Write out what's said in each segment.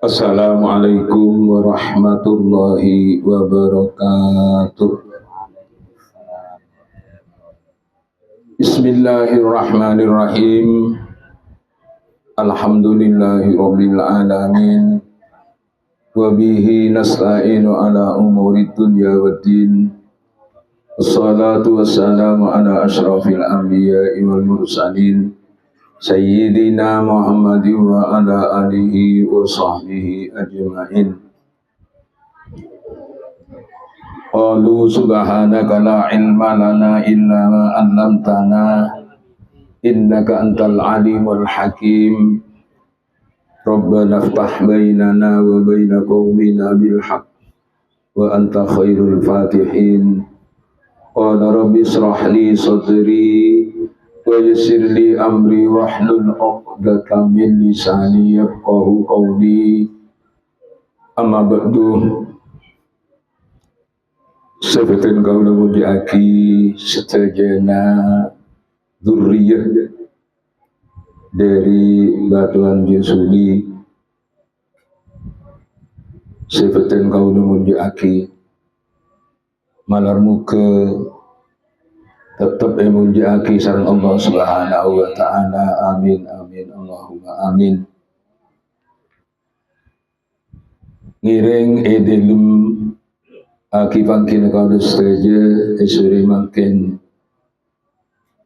Assalamualaikum warahmatullahi wabarakatuh. Bismillahirrahmanirrahim. Alhamdulillahi rabbil alamin. Wa bihi nasta'inu ala umuri dunya waddin. Wassalatu wassalamu ala ashrafil anbiya'i wal mursalin Sayyidina Muhammadin wa ala alihi wa sahbihi ajma'in. Qalu subhanaka la ilma lana illa ma 'allamtana innaka antal alimul hakim. Rabbana iftah bainana wa baina qaumina bil haqq wa anta khairul fatihin. Qala rabbi israh li sadri wa yassir li amri wahlul 'uqdatam min lisani yafqahu qawli. Amma ba'du. Sebetin kaula mujiaki setajana dzurriyyah dari Batuan Yesuli. Sebetin kaula mujiaki malar muka tetap emunjaki sareng Allah Subhanahu wa taala. Amin amin Allahumma amin. Ngiring edelum aki pangkin kaula sedaja esuri mangkin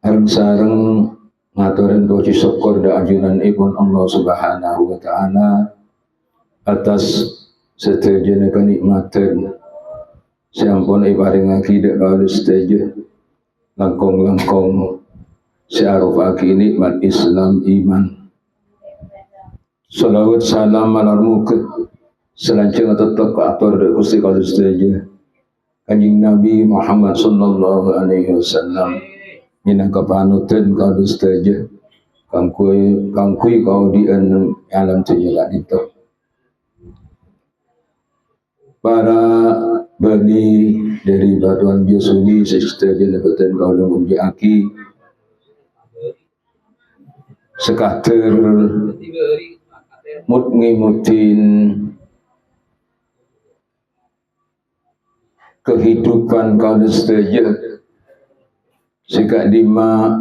areng sareng ngaturin puji syukur da ajunan ibun Allah Subhanahu wa taala atas sedaya kenikmatan sampun ibaringake dak kaula sedaja langkong-langkong syarufaki nikmat Islam iman. Salawat salam malar muka selanjutnya tetap ke atur Gusti kaula sedaja Kanjeng Nabi Muhammad sallallahu alaihi wasallam minangka panutan kaula sedaja kangkui kau di alam dunia itu. Para bani dari Batuan Yesuli sedaja lebatan kaula mujiaki sekater mutngimutin kehidupan kaula sedaja sika dima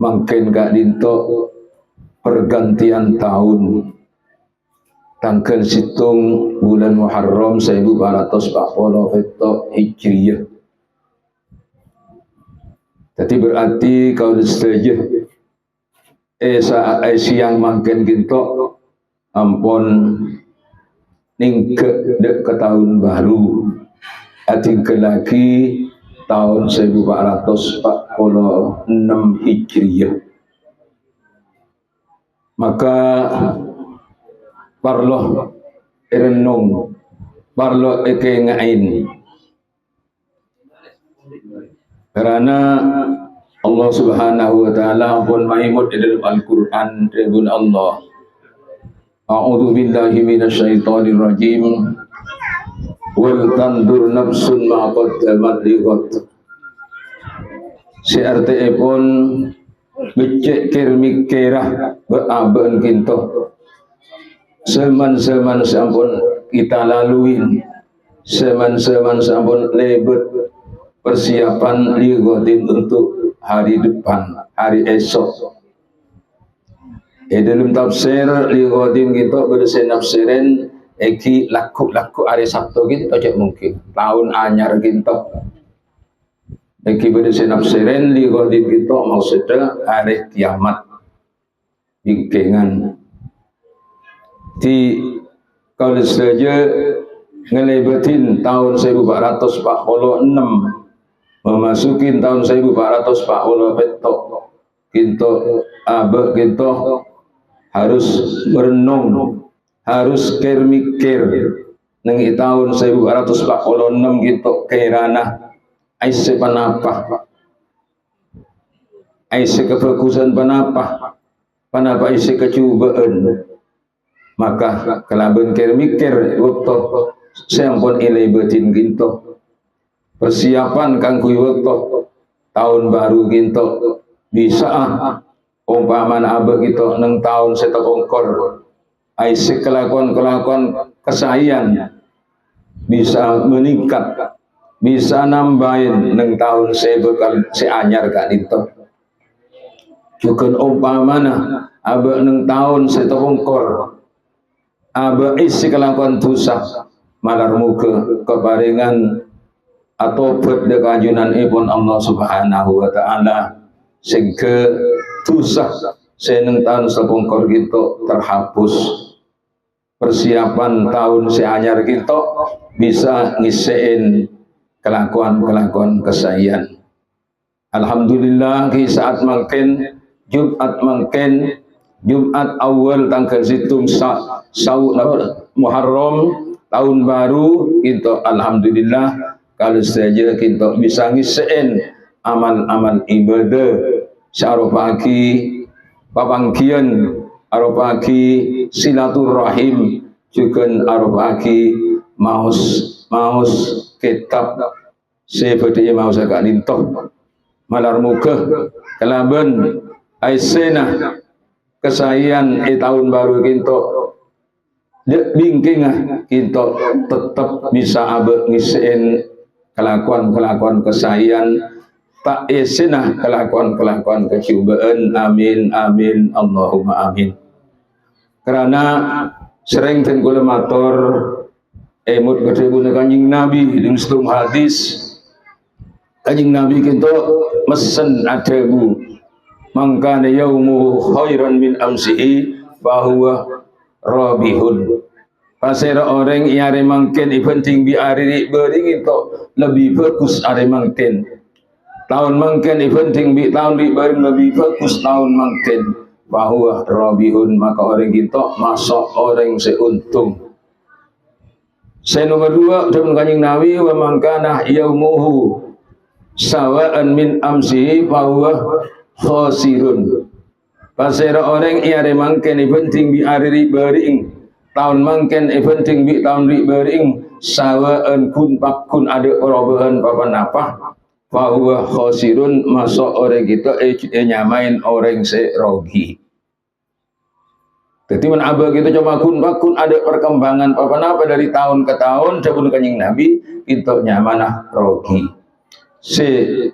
mangken kak dinto pergantian tahun tanggal situng bulan Muharram 1440 Hijriyah. Jadi berarti kaula sedaja siang mangken ginto ampun ningke dek ke tahun baru atingke lagi tahun 1446 Hijriyah. Maka parloh renung parloh ekengain karena Allah Subhanahu wa taala pun mahimud di dalam Al-Qur'an dengan Allah. A'udzu billahi minasyaitonir rajim. Wal tandur nafsun ma qaddamat lighad. Siarte pun becek mikirah beaben kinto. Seman-seman sampun kita laluin, seman-seman sampun lebet persiapan ligodin untuk hari depan, hari esok. Dalam tafsir ligodin kita bersen nafsirin eki laku hari Sabtu gitu aja mungkin tahun anyar gitu. Eki bersen nafsirin ligodin kita maksudnya hari kiamat bingkengan. Di kalau saja ngelebetin tahun 1446 memasukin tahun 1440 petok kinto abe kinto harus merenung harus mikir nang tahun 1446 gitu kairana aise panapa aise kefokusan panapa aise kecubaan. Maka kelaban mikir waktu sampun ilebetin ginto persiapan kanggo waktu tahun baru ginto bisa umpamana abah kita neng tahun setepungkor ai kelakuan kesayan bisa meningkat, bisa nambahin neng tahun sebekal seanyar kan itu. Juga umpamana abah neng tahun setepungkor abah isi kelakuan dosa malar muka keparingan atau berdekanjunan ibun Allah Subhanahu wa Ta'ala sehingga dosa seneng tahun sepungkor kita terhapus, persiapan tahun seanyar kita bisa ngisein kelakuan kesayan. Alhamdulillah di saat mungkin Jumat awal tanggal situng Muharram tahun baru kita alhamdulillah kalau saja kita bisa ngisein amal-amal ibadah syarofaki papangkian arofaki silaturahim juga arofaki maus kitab seperti maus agak lintoh malar muka kelaban aisena kesayan tahun baru kita bingking kita tetap bisa abek ngisein kelakuan kesayan tak esenah kelakuan kecubaan. Amin amin Allahumma amin. Karena sering ten kula matur emut kedebuna Kanjeng Nabi ing setunggal hadis Kanjeng Nabi kita mesen adabu mangkana yaumu khairan min amsihi bahwa rabihun. Pasera orang yang mungkin penting bi ari bering itu lebih bagus ari mungkin. Tahun mungkin penting bi tahun di bering lebih bagus tahun mungkin. Bahwa rabihun maka orang kita masuk orang seuntung. Saya nomor 2 dalam Kanjeng Nabi wa mangkana yaumuhu sawa'an min amsihi bahwa khosirun. Pasera orang yang mungkin penting bi ari bering tahun mangken penting bi tahun ri bering sawaan kun pakun ada perubahan papan apa bahwa khosirun masuk orang kita nyamain orang serogi. Jadi mana abah kita coba kun pakun ada perkembangan papan apa dari tahun ke tahun sebelum Kanjeng Nabi kita nyamanah rogi.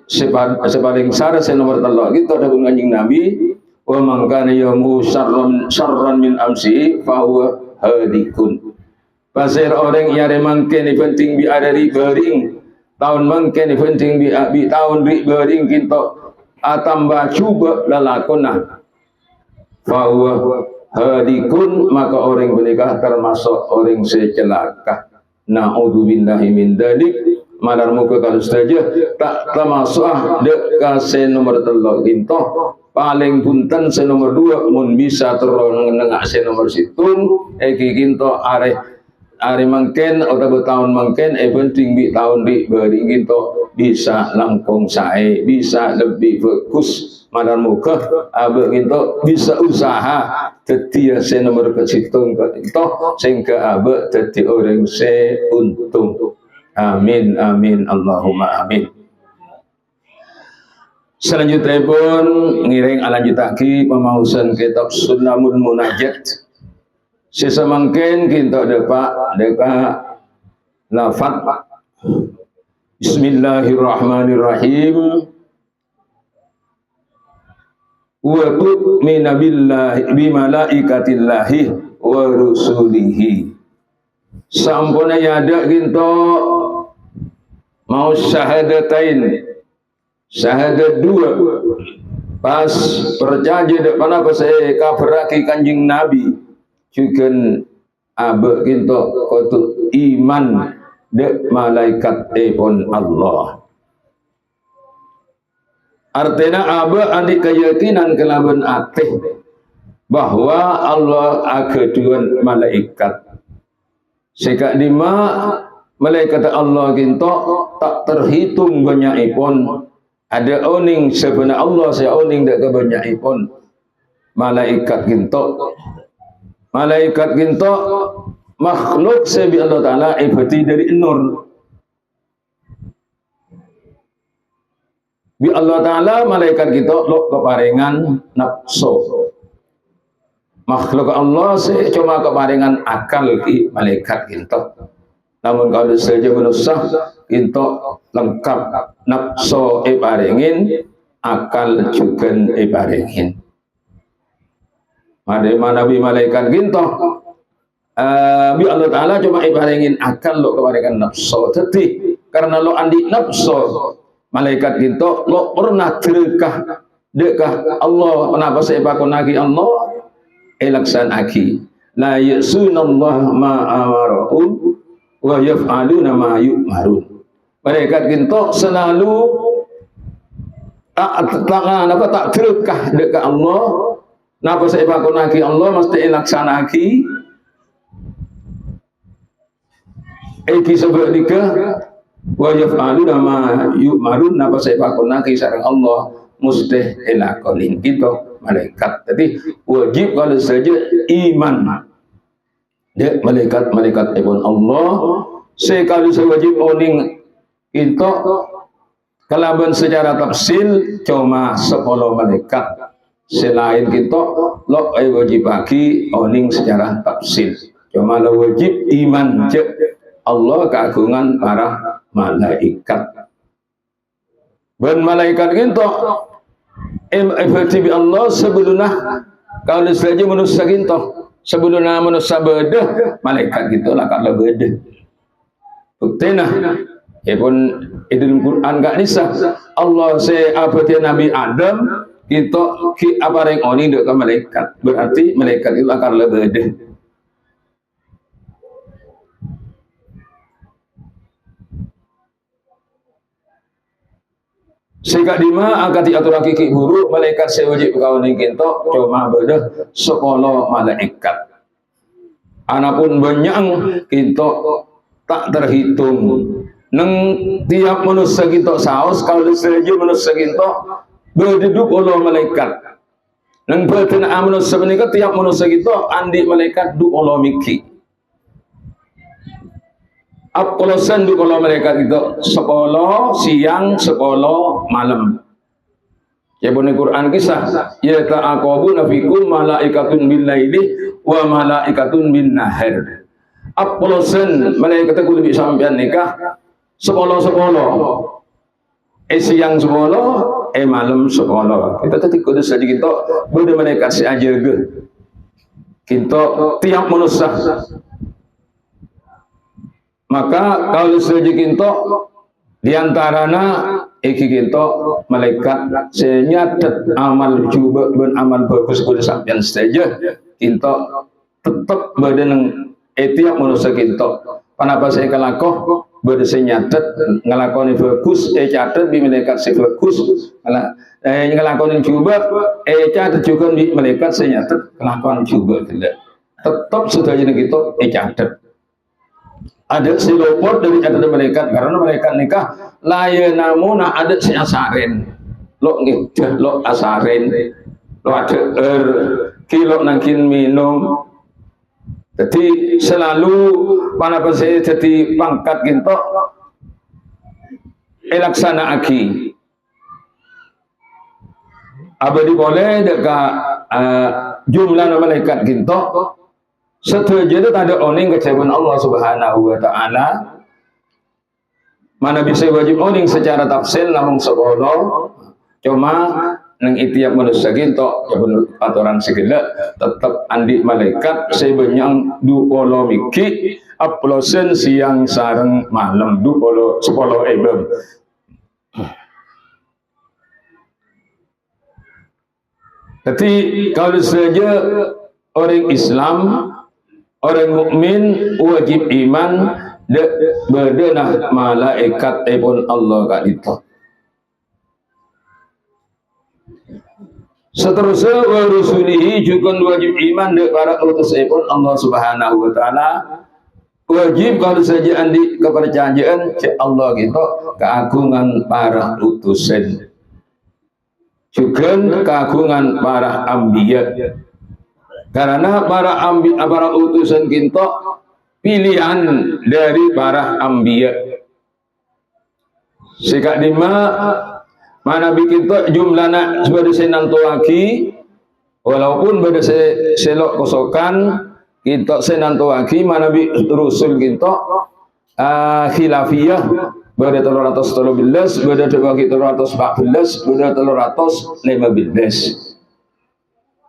Sepaling syarat nomor 3 kita sebelum Kanjeng Nabi wa mangkana yamu syarran min amsi bahwa hadikun. Pasir orang yang mungkin penting bi ada di bering tahun mungkin penting bi tahun di bering kita tambah cuba lalakona bahwa hadikun maka orang menikah termasuk orang secelaka. Naudzubillahi min dzalik. Malar muka kalau saja tak termasuk dekase nomor 3 kita paling punten se nomor 2 mun bisa terong nengak se nomor situng iki kinto are mangken atau tahun mangken penting di tahun di bari kinto bisa langkung sae bisa lebih bagus madan muka abe kinto bisa usaha dadi se nomor ke situng kinto sehingga abe dadi orang se untung. Amin amin Allahumma amin. Selanjutnya pun ngiring lanjutake pemausan kitab Sunnamul Munajat. Sesamangken kita deka lafaz Bismillahirrahmanirrahim. Wa tu'minu billahi bi malaikatillahi wa rusulihi. Sampuna yada kita mau syahadatain syahadat 2 pas percaya depan apa saya kabaraki Kanjeng Nabi juga abe kita kudu iman dek malaikat pun Allah. Artinya abe andi keyakinan kelaban ateh bahwa Allah ageduan malaikat. Sehingga lima malaikat Allah kita tak terhitung banyakipun. Ada oning sebenarnya Allah saya oning dak kebanyaipun malaikat kita makhluk sebi Allah Taala ibati dari nur Bi Allah Ta'ala malaikat kita lo keparingan nafsu. Makhluk Allah cuma keparingan akal ki malaikat kita. Namun kalau saja manusia kita lengkap nafsu paringin, akal juga paringin. Mana bi malaikat kita bi Allah Ta'ala cuma paringin akal lo keparingan nafsu. Jadi karena lo andi nafsu malaikat kita lo pernah terkah dekah Allah kenapa saya pakon lagi Allah elaksan aki la yasunallah ma amarahum wa yaf'aluna ma yu'marun. Malaikat kita selalu tak terkah dekat Allah napa saya pakon lagi Allah mesti elaksan aki iki sebelika wa yaf'aluna ma yu'marun napa saya pakon lagi sareng Allah mesti elakonin kita malaikat. Jadi wajib kalau saja iman dia malaikat pun Allah sekali saya wajib oning kita kalaban secara tafsil cuma 10 malaikat selain kita lo wajib bagi oning secara tafsil cuma lo wajib iman je Allah keagungan para malaikat dan malaikat kita efektif Allah sebelumnya kalau saja manusia kita sebelumnya manusia bedah malaikat kita lah kalau bedah buktinya ya pun dalam Quran gak nisah Allah seapati Nabi Adam kita apa yang oni dekat malaikat berarti malaikat itu akan lebih bedah. Sehingga dima akan diatur kiki buruk malaikat sewajib kawan kita cuma beda 10 malaikat. Anapun banyak kita tak terhitung. Neng tiap manusia kita saus kalau saja manusia kita berduduk oleh malaikat. Neng bertenang manusia menikah tiap manusia kita andi malaikat duduk oleh miki. Apolosan du kalau mereka itu 10 siang 10 malam. Ya bunyi Quran kisah ya ta'aqabuna fikum malaikatun bil laili wa malaikatun bin nahar. Apolosan malaikat itu lebih sampean nikah 10 siang 10 malam 10. Kita tadi kudu sedikit kita boleh malaikat si ajar ke. Kita tiap manusia maka kalau saja kita diantaranya iki kita malaikat senyatet amal coba ben amal bagus kudu sampean saja kita tetap badan tiap manusia kita kenapa saya kalakoh berde senyatet ngelakoni bagus catet bi malaikat si bagus ngelakoni coba catet juga di malaikat senyatet ngelakoni coba tidak tetap sudah jadi kita catet ada si lopot dari catatan malaikat karena malaikat nikah layanamuna ada si asaren lo ngidah lo asaren lo ada kilo nangkin minum jadi selalu mana pasai jadi pangkat kita elaksana aki abadi boleh dekat jumlah malaikat kita setuju itu ada oning kecebuan Allah Subhanahu wa Ta'ala mana bisa wajib oning secara tafsil namun sekolah cuma neng itiap manusia kita ya benar aturan segala tetap andi malaikat sebanyak 20 miki aplosen siang sareng malam 10 ebem. Jadi kalau saja orang Islam orang mukmin wajib iman berdenah malaikat pun Allah kat itu. Seterusnya wa rusulihi juga wajib iman de para utus pun Allah Subhanahu wa Ta'ala wajib kalau saja andi kepercayaan Allah gitu keagungan para utusan juga keagungan para ambiya. Karena para utusan kita pilihan dari para ambiya. Sikak lima mana bikin tu jumlahna sebagai senantuaki walaupun beda selok kosokan kita senantuaki mana bi rusul kita khilafiyah beda 313 beda 314 beda 315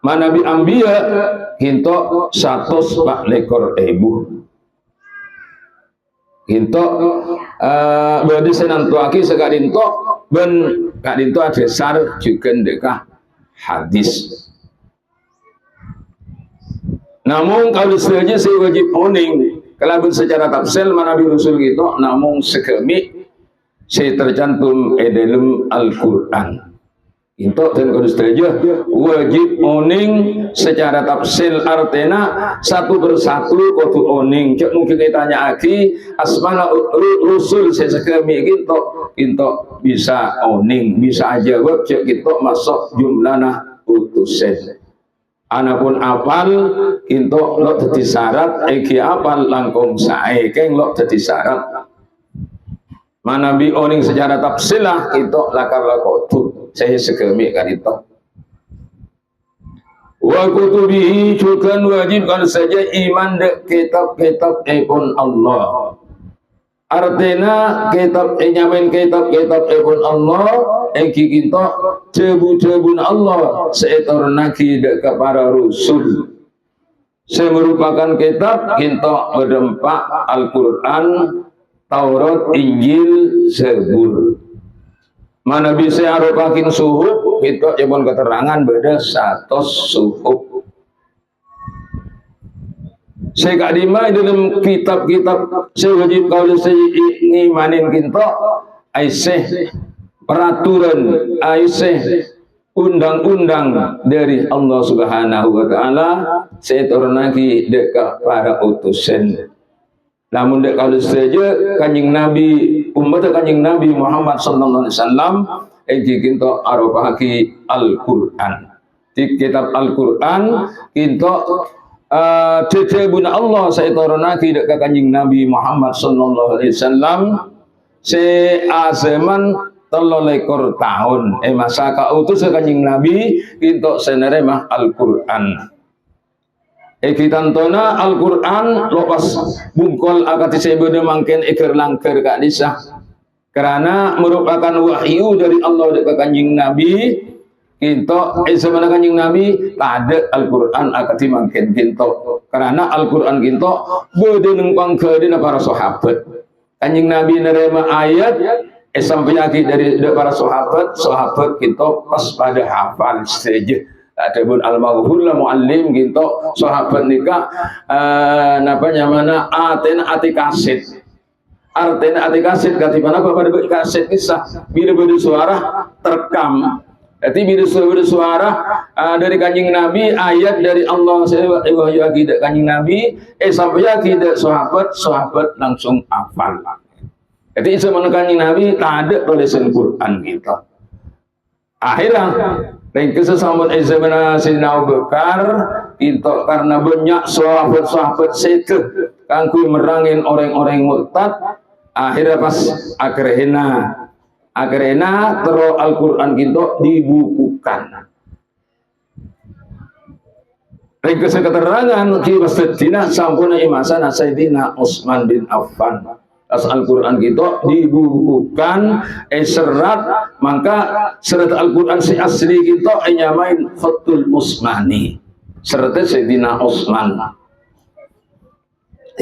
mana bi ambiya kita 140.000 Hinto berarti senantuaki sekadinto ben kadinto ada sar juga dekah hadis. Namun kalau saja saya wajib oning kalau secara tafsir mana Nabi Rasul gitu namun sekemi saya tercantum dalam Al-Qur'an. Itu dan kalau saja wajib oning secara tafsir artinya satu persatu kudu oning. Cek mungkin kita tanya lagi asmana Rasul saya sekemi gitu bisa oning bisa aja jawab cek gitu masuk jumlahna utusen. Anapun apal itu lo jadi syarat eki apal langkung sae keng lo jadi syarat mana bi oning secara tafsilah itu lakar lakotu saya sekemi kan itu wa kutubihi juga wajib kalau saja iman de kitab-kitab pun Allah artinya kitab nyamin kitab-kitab pun Allah eki kita cebu-cebun Allah seetor naki dek para rasul saya merupakan kitab kita berdempak Al-Quran Taurat Injil Zabur mana bisa arupakin suhuf kita cebon keterangan beda 100 suhuf saya kak dimai dalam kitab-kitab saya wajib kalau saya ngimanin kita aisyah peraturan aisyah undang-undang dari Allah Subhanahu wa taala saya turun lagi dekat para utusan namun dek kalau saja kanjeng Nabi umat kanjeng Nabi Muhammad sallallahu alaihi wasallam kita arupaki Al-Qur'an di kitab Al-Qur'an kita cecebun Allah saya turun lagi dekat kanjeng Nabi Muhammad sallallahu alaihi wasallam se azaman 13 tahun masa kautus kanjeng Nabi kita seneremah Al-Qur'an kita tona Al-Quran lepas bungkol akati sebeda mangken ikir langker kak disah karena merupakan wahyu dari Allah dekat kanjeng Nabi kita sebenarnya kanjeng Nabi tak ada Al-Quran akati mangken kita karena Al-Quran kita beda nengpang ke para sahabat kanjeng Nabi nerima ayat sampai lagi dari para sahabat kita pas pada hafal saja ada pun al-maghfur la muallim gitu sahabat nikah namanya mana ati kaset artinya ati kaset katibana apa pada kaset kisah bila suara terekam jadi bila suara dari kanjeng Nabi ayat dari Allah wahyu akidah kanjeng Nabi sampai akidah sahabat langsung hafal jadi sebenarnya kanjeng Nabi tak ada tulisan Quran gitu akhirnya dan kesesamaan Izabana Sayyidina Abu Bakar itu karena banyak sahabat-sahabat setu kangku merangin orang-orang murtad akhirnya pas akhirnya terus Al-Quran kita dibukukan dan keterangan kibasatina sampuna imasana Sayyidina Utsman bin Affan as Al-Quran kita dibukukan serat maka serat Al-Quran si asli kita nyamain Fathul Utsmani seratnya Sayyidina Utsman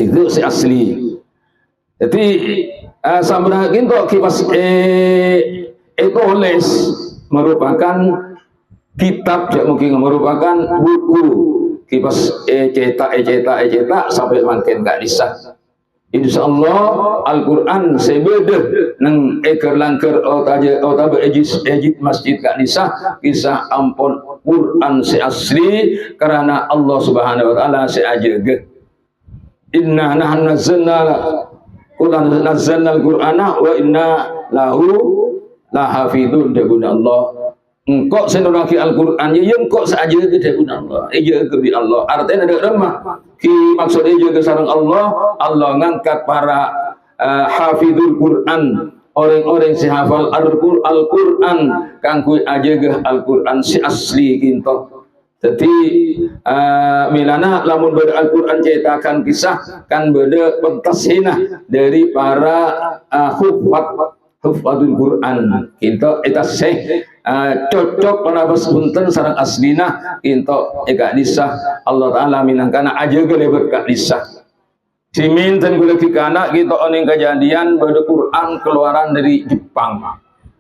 itu si asli jadi sampai kita kipas itu les merupakan kitab mungkin merupakan buku kipas cetak sampai makin gak disah insyaallah Al-Quran sebeda nang ekor langker otabe ejit masjid kak nisah kisah ampun Quran si asli karena Allah Subhanahu wa taala si ajaga inna nahnu nazzalna al-Qur'ana wa inna lahu lahafidun debuna Allah engkau senuraki Al-Quran ya engkau saja ke pun Allah iya ke Allah artinya ada remah ki maksudnya juga sarang Allah ngangkat para hafidul Quran orang-orang si hafal Al-Quran kang kui ajegah Al-Quran si asli kinto. Jadi milana lamun beda Al-Quran cetakan kisah kan beda pentasina dari para hufadul Quran kinto eta syekh cocok penafas punten sareng aslina kinto eka disah Allah Ta'ala minangkana ajegah lebet kak disah simin dan gula kikana kita oning kejadian pada Quran keluaran dari Jepang.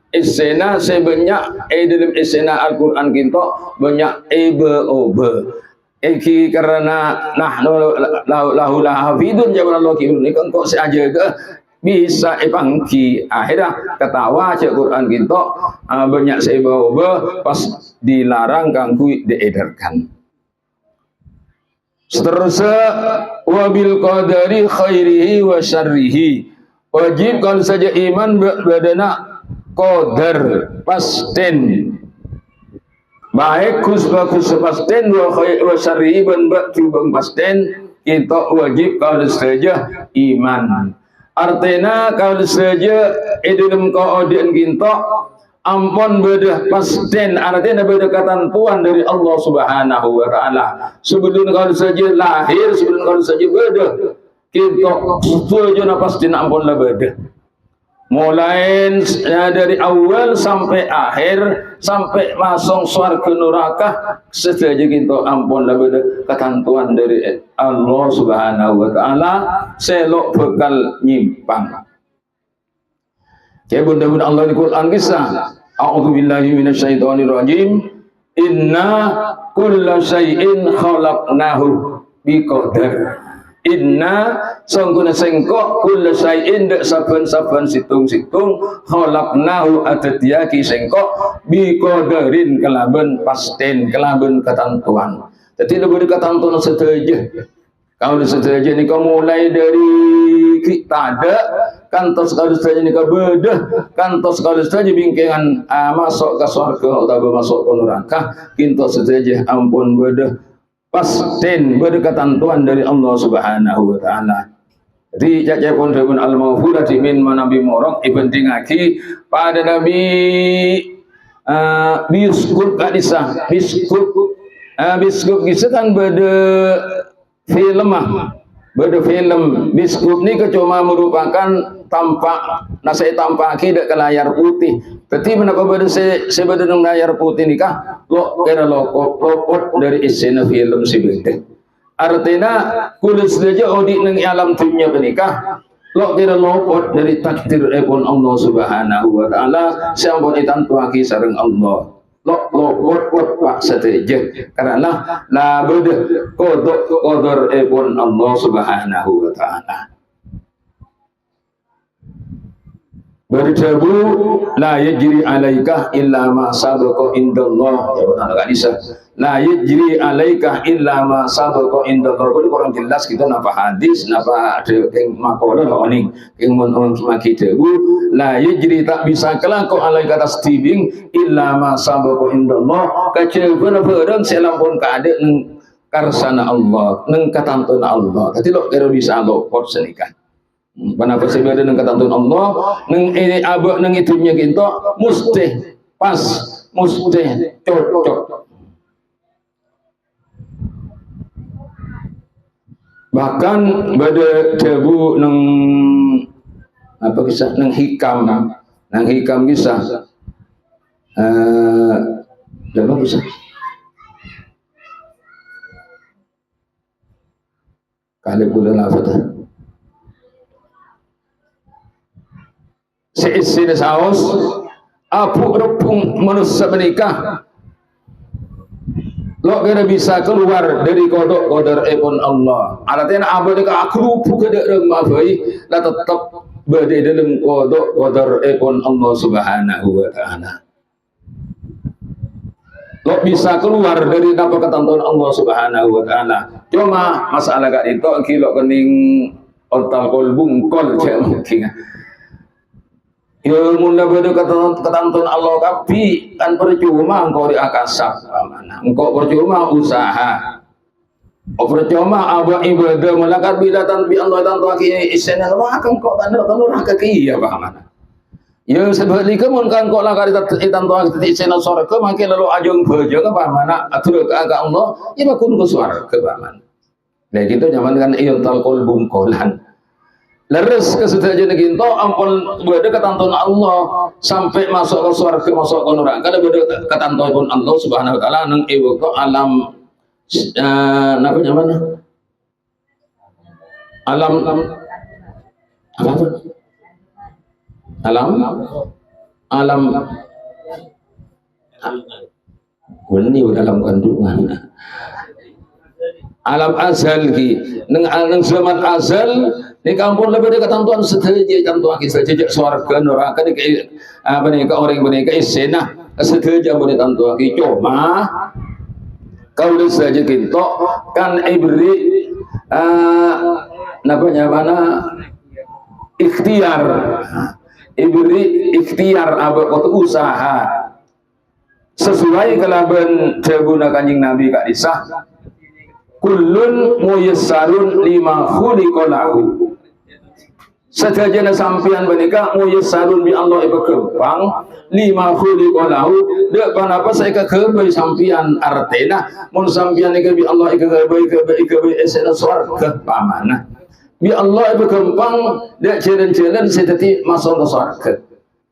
Esena sebanyak dalam esena Al-Quran kita banyak ebe-obe. Eki karena lahu hafidun jawaban Allah kibun ini kan kok saja ke bisa epangki akhirnya ketawa cek Quran kita banyak sebe-obe pas dilarang kangku diedarkan. Seterusnya wabil qadari khairihi wa syarrihi wajib kalau saja iman badana qadar pasten baik bagus pasten wa syarrihi ban bang pasten kita wajib kalau saja iman artinya kalau saja dalam keadaan kita ampun beda pasten artinya beda ketentuan dari Allah Subhanahu wa Ta'ala. Sebelum kalau saja lahir, sebelum kalau saja beda kita setuju pasten ampun lah beda. Mulai dari awal sampai akhir sampai masuk surga neraka setuju kita ampun lah beda ketentuan dari Allah Subhanahu wa Ta'ala selok bekal nyimpang. Ya bunda-bunda Allah di Quran kisah a'udzu billahi minasyaitonir rajim inna kulla syai'in khalaqnahu biqadar inna sangkuna sengkok kulla syai'in dak saben-saben situng-situng khalaqnahu atatiaki sengkok biqadarin kelaben pasten kelaben ketentuan jadi lebih ketentuan setuju kalau setuju ini mulai dari kita ada kantos kalau saja nikah bedah kantos kalau saja bingkingan masuk ke surga atau masuk ke neraka kintos saja ampun bedah pasten bedah ketentuan dari Allah Subhanahu wa Ta'ala. Jadi jaja pun dengan al-mawfulah min Nabi Morok ibn Tingaki pada Nabi biskup kadisah biskup kisah kan beda film beda film biskup ni cuma merupakan tampak nasi tampak tidak ke layar putih tapi kenapa beda sebeda dengan layar putih nikah lo kira lopot dari esena film si beda artinya kulit saja odi neng alam dunia menikah lo kira lopot dari takdir pun Allah Subhanahu wa Ta'ala siampun itantuaki sareng Allah lopot pak setuju karena la beda qadar pun Allah Subhanahu wa Ta'ala. Berjabu la yajri alaika illa ma sabaqa indallah ya benar enggak bisa la yajri alaika illa ma sabaqa indallah itu kurang jelas kita napa hadis napa ada yang makalah oning yang mun maki debu la yajri tak bisa kelako alaika atas tibing illa ma sabaqa indallah kaceuna bareng selampun kaade nang karsana Allah nang katantun Allah dadi lo kira bisa lopot senikah. Kenapa sih beda dengan ketentuan Allah? Neng ini abah neng itunya kita mesti pas, mesti cocok. Bahkan beda debu neng apa kisah neng hikam kisah. Apa kisah? Kali bulan apa tuh? Seisi saus apu repung manusia menikah lo kira bisa keluar dari kodok kodar pun Allah artinya apa nikah aku lupu ke dalam mabai lah tetap berada dalam kodok kodar pun Allah Subhanahu wa Ta'ala lo bisa keluar dari apa ketentuan Allah Subhanahu wa Ta'ala cuma masalah gak itu kilo kening otak kolbung kol cek mungkin ya mula beda ketentuan Allah tapi kan percuma engkau diakasap engkau percuma usaha percuma abah ibadah melakat bila tanpa Allah tanpa kini isena mah akan kau tanur kaki ya bagaimana Ya sebalika mun kan kok langkah itan tuang tadi sena surga makin lalu ajung bejo ke pamana atur ke agak Allah ya makun ke surga paman. Nah gitu zaman kan ieu talqul bum kolan. Leres ke sedaja ginto ampun bade ketantun Allah sampai masuk ke surga masuk ke neraka bade ketantun pun Allah Subhanahu wa taala nang ieu alam napa namanya? Alam apa? Alam ini dalam kandungan alam azal ki neng zaman azal ni kampung lebih dekat ketentuan sedaja cantuan kisah jejak swarga neraka ni apa ni ke orang bani ke isena sedaja bani tentuan ki cuma kalau saja kita kan ibri namanya mana ikhtiar ibri ikhtiar abad waktu usaha sesuai kelaban jabuna kanjing Nabi Kak Isah kullun muyassarun lima khuliqa lahu sadajana sampean menika muyassarun bi Allah ibu kempang lima khuliqa lahu dek panapa saya kegebay sampean artena mun sampean iku bi Allah iku gebay esena swarga pamana bi Allah ibu kempang dek jalan-jalan sedeti masuk ke surga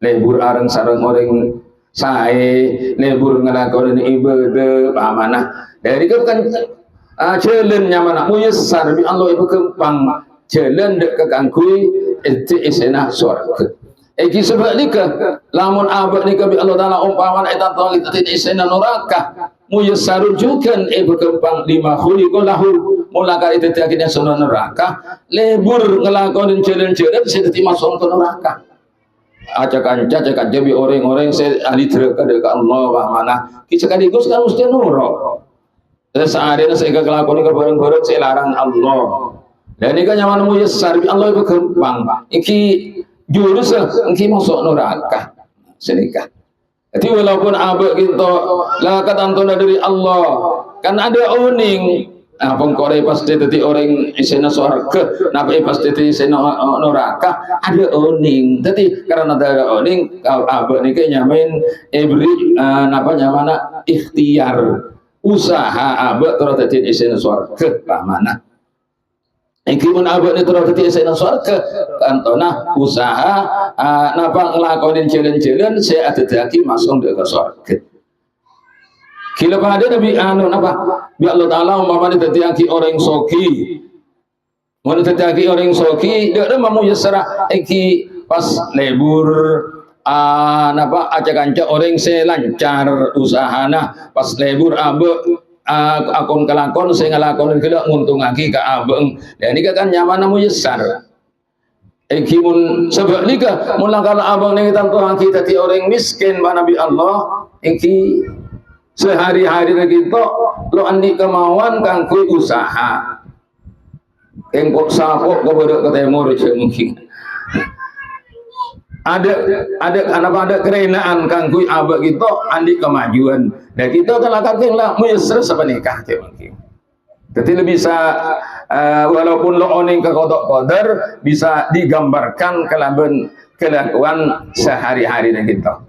lebur areng sareng orang sae lebur ngelakoni ibadah pamanah dari itu kan jalan nyaman muyassar bi Allah ibu kempang jalan dek keganggu itu isena surga iki sebalika lamun abad nika bi Allah taala umpaman eta tong itu isena neraka muyassarun juga ibu kempang lima khuliqa lahu mulaka itu tiaknya sono neraka lebur ngelakonin jalan-jalan sedeti masuk ke neraka acak jabi orang-orang saya ahli dereka dekat Allah wa mana kita sekaligus kan mesti nurut terus seadanya saya kelakoni ke bareng-bareng saya larang Allah dan ini kan nyaman muyassar Allah itu gampang iki jurus iki masuk neraka senikah jadi walaupun abad kita lakat antona dari Allah kan ada uning pengkore pasti tadi orang isena surga nabi pasti tadi isena neraka ada uning jadi karena ada uning abad ini nyamin ibri napa nyamana ikhtiar usaha abad terus tadi isena surga pamana iki mun abad itu terus tadi isena surga kantona usaha napa ngelakonin jalan-jalan saya ada lagi masuk ke surga kila pada Nabi anu apa bi Allah taala umpamane dadi orang soki mun dadi orang soki dia ada mau yasra iki pas lebur napa aja-aja orang selancar usahana pas lebur abe akon kelakon saya ngelakonin kila nguntungake ka abeng dan ini kan nyaman namu yasar iki mun sebalika mun kalau abang ning tantu kita dadi orang miskin ba Nabi Allah iki sehari-hari gitu lo andi kemauan kanggo usaha engkok sapok kepada ke timur mungkin ada kerenaan kanggo abak gitu andi kemajuan dan kita kan lakukan lah muyassar apa nikah mungkin jadi bisa walaupun lo oning ke kodok kodar bisa digambarkan kelakuan sehari-hari gitu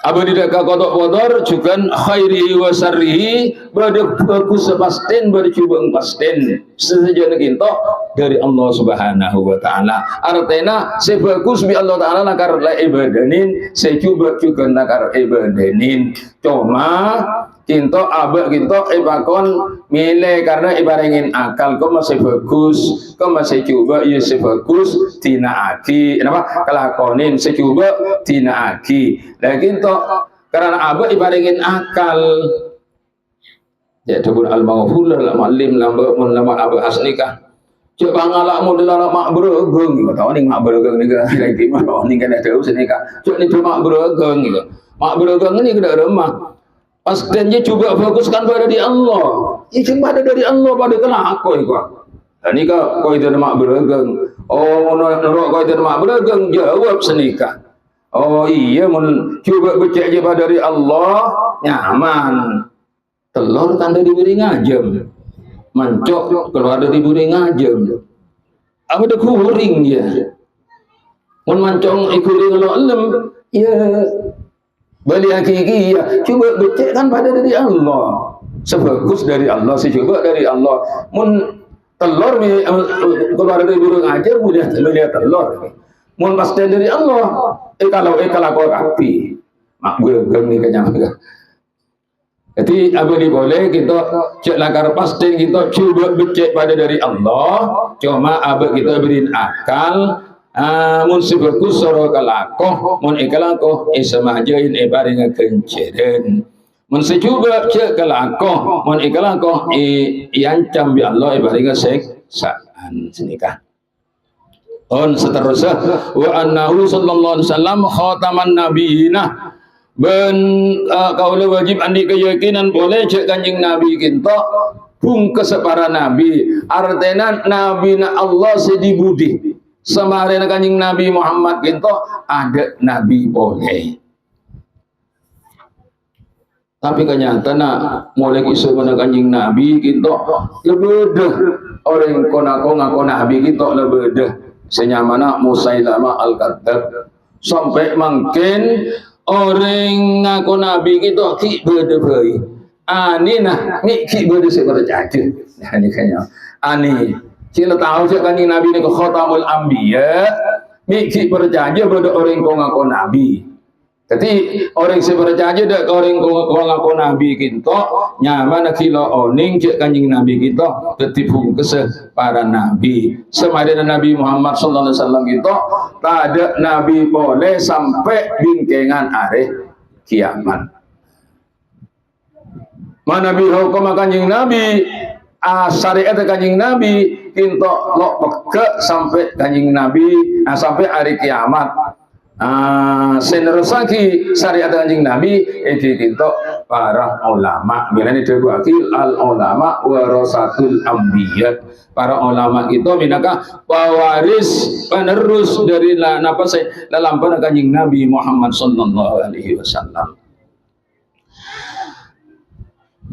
Abu tidak kodok kodor juga khairihi wa sarrihi bagus sepastin bercoba pastin sesejana kita dari Allah Subhanahu wa taala artinya sebagus bi Allah taala nakar la ibadanin secoba juga nakar ibadanin cuma kita abak kita ibakon milih karena ibaringin akal kok masih bagus kok masih coba ya sebagus tina aki kenapa kelakonin secoba tina aki lagi itu karena abak ibaringin akal ya debur al-maghfur al-malim lama abak asnikah coba ngalakmu dilarang mak berogong tahu nih mak berogong nih lagi mah nih kan ada usaha nikah coba nih mak berogong gitu mak berogong ini tidak remah pas dia coba fokuskan pada di Allah ya cuma ada dari Allah pada kelakon kok dan ini kok itu mak berogong oh menurut kau itu mak berogong jawab senikah oh iya mun coba becek aja dari Allah nyaman telur kan dari buri ngajem mancok keluar dari buri ngajem apa ada kuring dia Mun mancong ikuli kalau elem, ya beli hakiki ya. Cuba becekkan pada dari Allah. Sebagus dari Allah, coba dari Allah. Mun telur keluar dari burung aja melihat telur. Mun pasti dari Allah. Kalau kau rapi, mak gue ni kenyang. Jadi abadi boleh kita cek lakar pasti kita cuba becek pada dari Allah. Cuma abad kita beri akal. Mun sebagus soro kalakoh, mun ikalakoh isamajain ibaring kenceren. Mun secuba cek kalakoh, mun ikalakoh iancam bi Allah ibaring seksaan senikah. On seterusnya wa annahu sallallahu alaihi wasallam khataman nabiyina. Ben kaula wajib andi keyakinan boleh cek kanjing Nabi kita bungkes para nabi artena nabi na Allah sedibudi samarena kanjing Nabi Muhammad kita ada nabi boleh tapi kenyataan mulai kisah mana kanjing Nabi kita lebih dah orang konako ngaku nabi kita lebih dah senyamana Musailamah al-Kadzdzab sampai mungkin orang ngaku nabi kita ki berdebay ani nah ni ki berde seperti ini kayaknya ani kita tahu cak kanjing nabi ni khatamul anbiya ni ki berjanji berde orang kau ngaku nabi jadi orang seperti dak orang kau ngaku nabi kita nyaman kilo oning cak kanjing nabi kita ketipu kese para nabi semadana Nabi Muhammad sallallahu alaihi wasallam kita tak ada nabi boleh sampai bingkengan areh kiamat. Mana nabi hukum kanjing nabi syariat kanjing nabi kita lo peke sampai kanjing nabi sampai hari kiamat. Senerusaki syariat kanjing nabi itu kita para ulama bila ini dibagi al ulama warasatul anbiya para ulama kita minaka pewaris penerus dari lampana kanjing Nabi Muhammad sallallahu alaihi wasallam.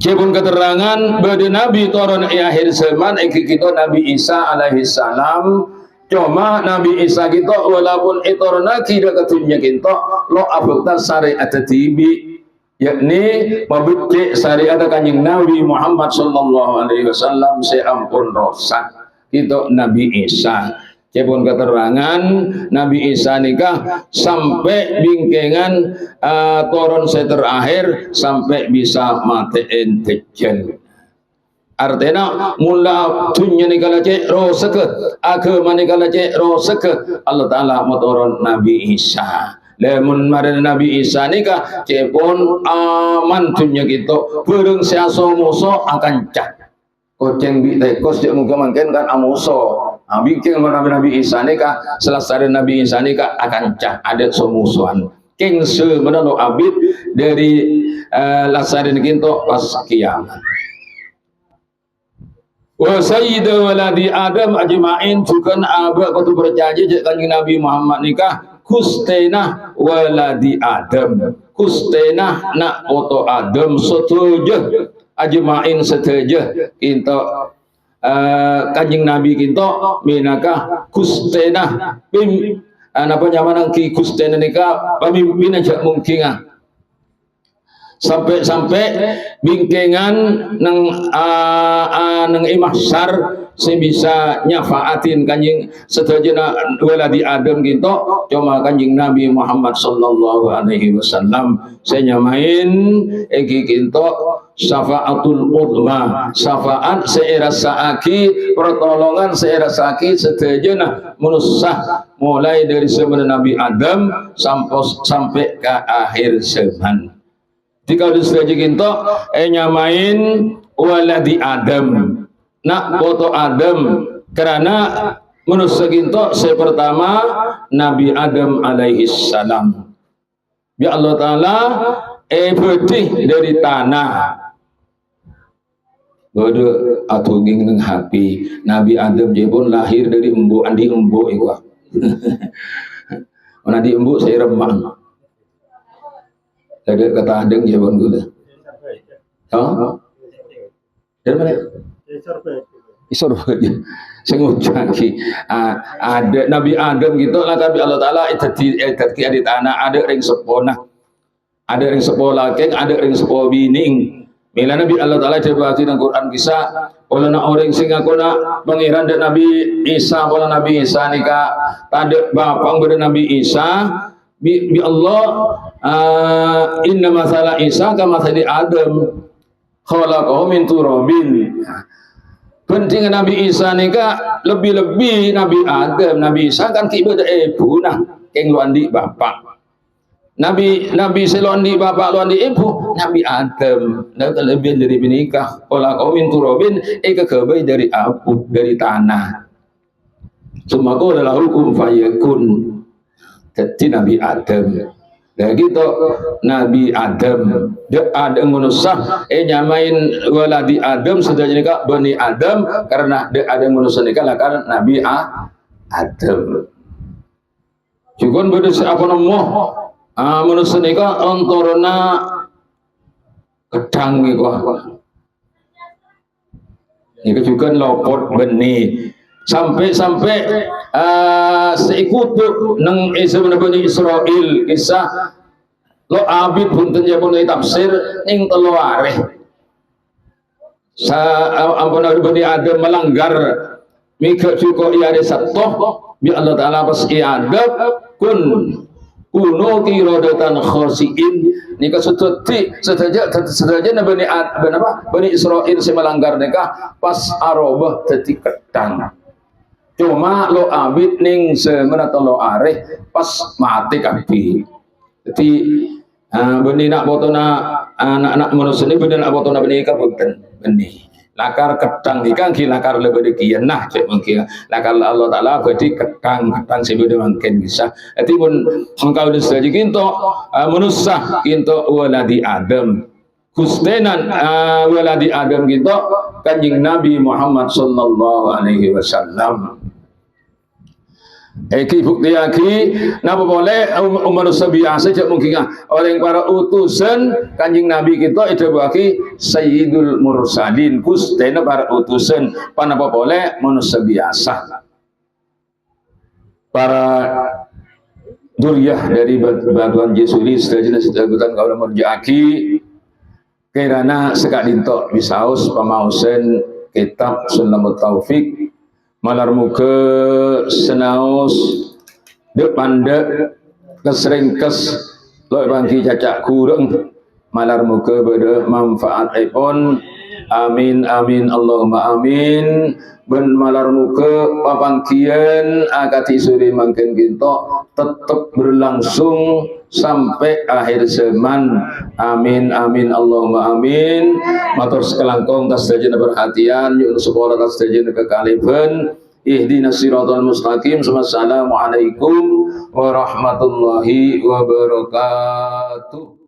Jepun keterangan pada Nabi turun akhir zaman kita Nabi Isa alaihi salam. Cuma Nabi Isa kita walaupun itorna tidak ketunya kita lo abukta syariat tibi yakni membecek syariat kanjing Nabi Muhammad sallallahu alaihi wasallam seampun rosak itu Nabi Isa. Cepun keterangan Nabi Isa nikah sampai bingkengan turun terakhir sampai bisa matiin dajjal. Artinya mula dunia ni kalau cek rosake agama ni kalau cek rosake Allah Ta'ala motoron Nabi Isa lemun marin Nabi Isa ni kah cepon aman dunia kita bereng siaso muso akan cak koceng bitekos cek muka mungkin kan amuso bikin Nabi Isa ni kah selesai Nabi Isa ni kah akan cak ada semusuhan king sebenarnya abid dari lasarin kinto pas kiamat. Wa sayyidu waladi Adam ajma'in bukan abad kutu berjanji kanjeng Nabi Muhammad nikah kustena waladi Adam kustena nak foto Adam setuju ajma'in setuju kita kanjeng Nabi kita minakah kustena pim apa nyaman ki kustena nikah pemimpin aja mungkin sampai bingkengan nang imahsar sebisa nyafaatin kanjing setajana waladi Adam gitu cuma kanjing Nabi Muhammad sallallahu alaihi wasallam saya nyamain gitu syafaatul uzma syafaat seirasaki pertolongan seirasaki setajana menusah mulai dari zaman Nabi Adam sampai ke akhir zaman. Jika sudah kita nyamain waladi Adam nak foto Adam karena menurut kita sepertama Nabi Adam alaihi salam ya Allah Ta'ala betih dari tanah bodoh atau nging hati Nabi Adam dia pun lahir dari embu andi embu itu mana di embu saya remang ada kata adeng jawaban gue dah. Oh, dari mana? Isor aja. sing ujaki ada Nabi Adam gitu lah, tapi Allah Taala dadi di tanah ada ring sepona, ada ring sepola keng, ada ring sepo bining. Mila Nabi Allah Taala dibagi dalam Quran kisah oleh nak orang sing akuna pangeran dan Nabi Isa, pola Nabi Isa nika tade bapang pada Nabi Isa bi Allah inna masalah Isa kama tadi Adam khalaqahu min turabin. Penting Nabi Isa nika lebih-lebih Nabi Adam. Nabi Isa kan kibada ibu nah keng luandi bapak. Nabi seluandi bapak luandi ibu Nabi Adam. Nah kelebihan dari menikah olah kau min turabin kekebai dari abu dari tanah. Semua kau adalah hukum fayakun. Jadi Nabi Adam. Nah gitu Nabi Adam dia ada manusia nyamain waladi Adam sudah jadi kak Bani Adam karena dia ada manusia nikah lah karena Nabi Adam juga beda siapa nama manusia nikah antarana kedang gitu ini juga lopot benih sampai seikutu nang Bani Israel kisah lo abid punten japon tafsir ning telu areh ampun Bani Adam melanggar mika cuko iade satoh bi Allah Taala pas iadab kuno kirodatan khosiin nika setaja Bani Israel si melanggar nikah pas arobah tadi kedang. Cuma lo abid ning semana lo areh pas mati kapi. Jadi benih nak botona anak-anak manusia ini benih nak botona benih kapunten benih. Lakar kedang ikan kilakar lebih dikian nah cek mungkin lakar Allah Taala bedi kedang sebeda mungkin bisa. Jadi pun engkau disebut kinto manusia kinto waladi Adam. Kustenan waladi Adam kinto kanjing Nabi Muhammad sallallahu alaihi wasallam. Eki bukti aki, napa boleh manusia biasa cak mungkin orang para utusan kanjing Nabi kita itu bagi Sayyidul Mursalin kustena para utusan panapa boleh manusia biasa para duriyah dari batuan Jesulis sejenis sebutan kaum murjiaki kirana sekadinto bisaus pamausen kitab Sunnah Taufik malar muka senaus depan dek kesringkes lo bangki cacak kurang malar muka beda manfaat ipon amin amin Allahumma amin ben malar muka papangkian akati suri mangken ginto tetap berlangsung sampai akhir zaman amin amin Allahumma amin matur sekelangkong tas dajana perhatian yuk sekolah tas dajana kekaliban ihdinas siratal mustaqim. Assalamualaikum warahmatullahi wabarakatuh.